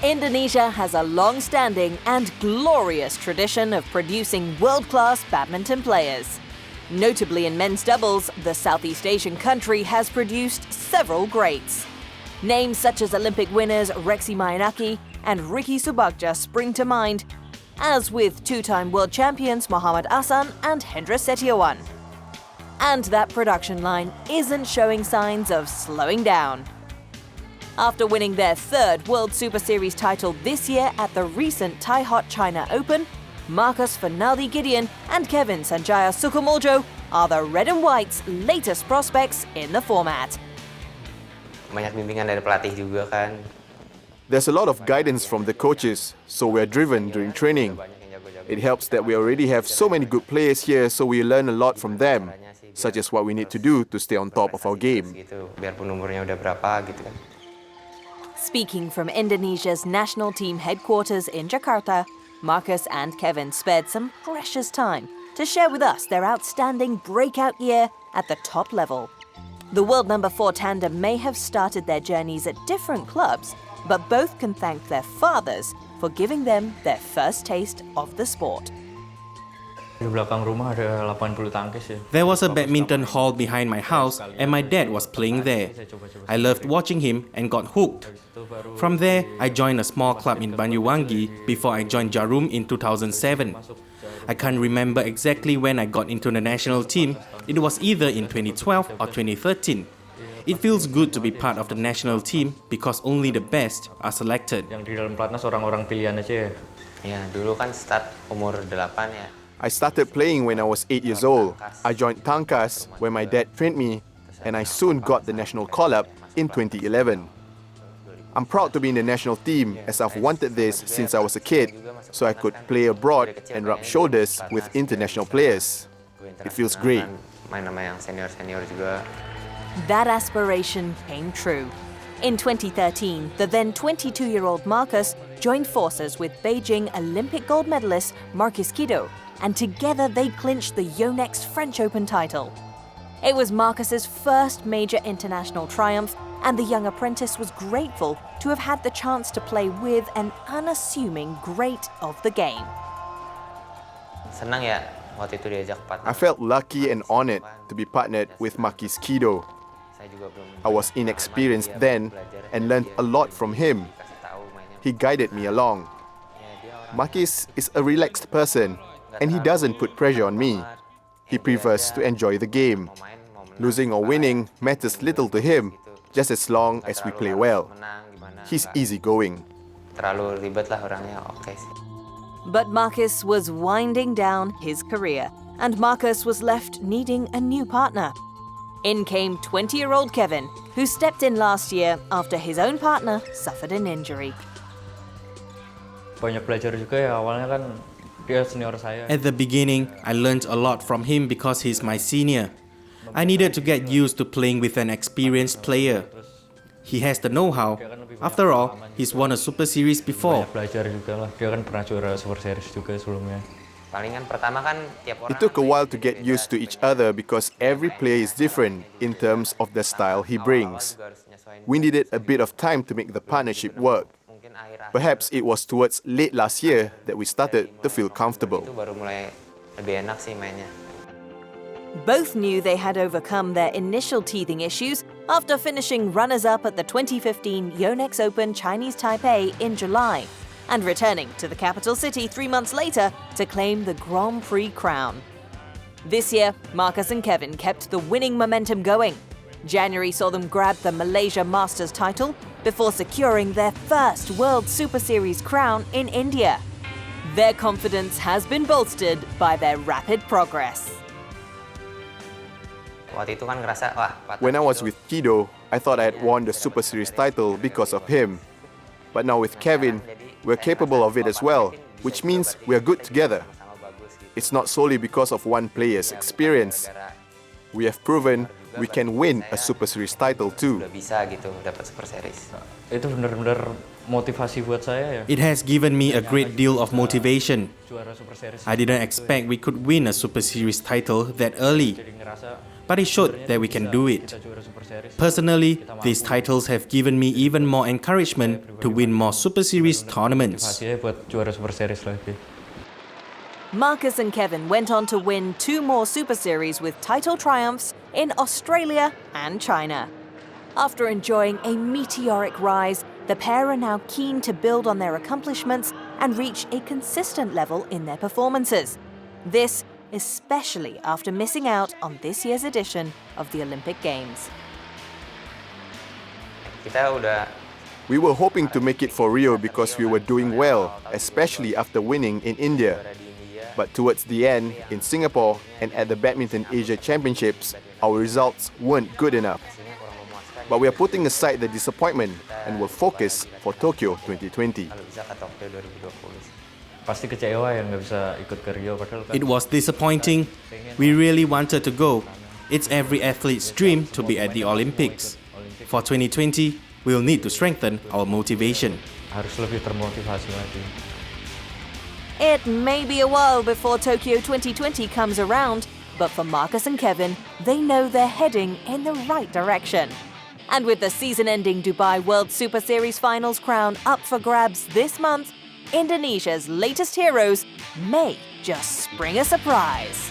Indonesia has a long-standing and glorious tradition of producing world-class badminton players. Notably in men's doubles, the Southeast Asian country has produced several greats. Names such as Olympic winners Rexy Mainaki and Ricky Subagja spring to mind, as with two-time world champions Muhammad Ahsan and Hendra Setiawan. And that production line isn't showing signs of slowing down. After winning their third World Superseries title this year at the recent Thaihot China Open, Marcus Fernaldi Gideon and Kevin Sanjaya Sukamuljo are the Red and White's latest prospects in the format. Banyak bimbingan dari pelatih juga kan. There's a lot of guidance from the coaches, so we're driven during training. It helps that we already have so many good players here, so we learn a lot from them, such as what we need to do to stay on top of our game. Biarpun umurnya udah berapa gitu kan. Speaking from Indonesia's national team headquarters in Jakarta, Marcus and Kevin spared some precious time to share with us their outstanding breakout year at the top level. The world number 4 tandem may have started their journeys at different clubs, but both can thank their fathers for giving them their first taste of the sport. There was a badminton hall behind my house and my dad was playing there. I loved watching him and got hooked. From there, I joined a small club in Banyuwangi before I joined Jarum in 2007. I can't remember exactly when I got into the national team. It was either in 2012 or 2013. It feels good to be part of the national team because only the best are selected. Yang di dalam pelatnas orang-orang pilihan aja ya. Ya, dulu kan start umur 8 ya. I started playing when I was 8 years old. I joined Tangkas where my dad trained me, and I soon got the national call-up in 2011. I'm proud to be in the national team as I've wanted this since I was a kid, so I could play abroad and rub shoulders with international players. It feels great. Main sama yang senior-senior juga. That aspiration came true. In 2013, the then 22-year-old Marcus joined forces with Beijing Olympic gold medalist Marcus Gideon, and together they clinched the Yonex French Open title. It was Marcus's first major international triumph, and the young apprentice was grateful to have had the chance to play with an unassuming great of the game. Senang ya waktu itu diajak partner. I felt lucky and honored to be partnered with Marcus Gideon. I was inexperienced then and learned a lot from him. He guided me along. Marcus is a relaxed person, and he doesn't put pressure on me. He prefers to enjoy the game. Losing or winning matters little to him, just as long as we play well. He's easygoing. Terlalu ribet lah orangnya, oke sih. But Marcus was winding down his career, and Marcus was left needing a new partner. In came 20-year-old Kevin, who stepped in last year after his own partner suffered an injury. Banyak belajar juga ya, awalnya kan dia senior saya. At the beginning, I learned a lot from him because he's my senior. I needed to get used to playing with an experienced player. He has the know-how. After all, he's won a Super Series before. Banyak belajar juga lah. Dia kan pernah juara Super Series juga sebelumnya. Palingan pertama kan tiap orang. It took a while to get used to each other because every player is different in terms of the style he brings. We needed a bit of time to make the partnership work. Perhaps it was towards late last year that we started to feel comfortable. Itu baru mulai lebih enak sih mainnya. Both knew they had overcome their initial teething issues after finishing runners-up at the 2015 Yonex Open Chinese Taipei in July and returning to the capital city 3 months later to claim the Grand Prix crown. This year, Marcus and Kevin kept the winning momentum going. January saw them grab the Malaysia Masters title before securing their first World Super Series crown in India. Their confidence has been bolstered by their rapid progress. Waktu itu kan ngerasa, wah, When I was with Gideon, I thought I had won the Super Series title because of him. But now with Kevin, we're capable of it as well, which means we're good together. It's not solely because of one player's experience. We have proven we can win a Super Series title too. Udah bisa gitu dapat Super Series. Itu benar-benar motivasi buat saya ya. It has given me a great deal of motivation. Juara Super Series. I didn't expect we could win a Super Series title that early, Jadi ngerasa but it showed that we can do it. kita juara Super Series. Personally, these titles have given me even more encouragement to win more Super Series tournaments. Motivasinya buat juara Super Series lagi. Marcus and Kevin went on to win 2 more Super Series with title triumphs in Australia and China. After enjoying a meteoric rise, the pair are now keen to build on their accomplishments and reach a consistent level in their performances. This especially after missing out on this year's edition of the Olympic Games. We were hoping to make it for Rio because we were doing well, especially after winning in India. But towards the end, in Singapore and at the Badminton Asia Championships, our results weren't good enough. But we are putting aside the disappointment and will focus for Tokyo 2020. Pasti kecewa ya nggak bisa ikut ke Rio padahal kan. It was disappointing. We really wanted to go. It's every athlete's dream to be at the Olympics. For 2020, we'll need to strengthen our motivation. Harus lebih termotivasi lagi. It may be a while before Tokyo 2020 comes around, but for Marcus and Kevin, they know they're heading in the right direction. And with the season-ending Dubai World Super Series Finals crown up for grabs this month, Indonesia's latest heroes may just spring a surprise.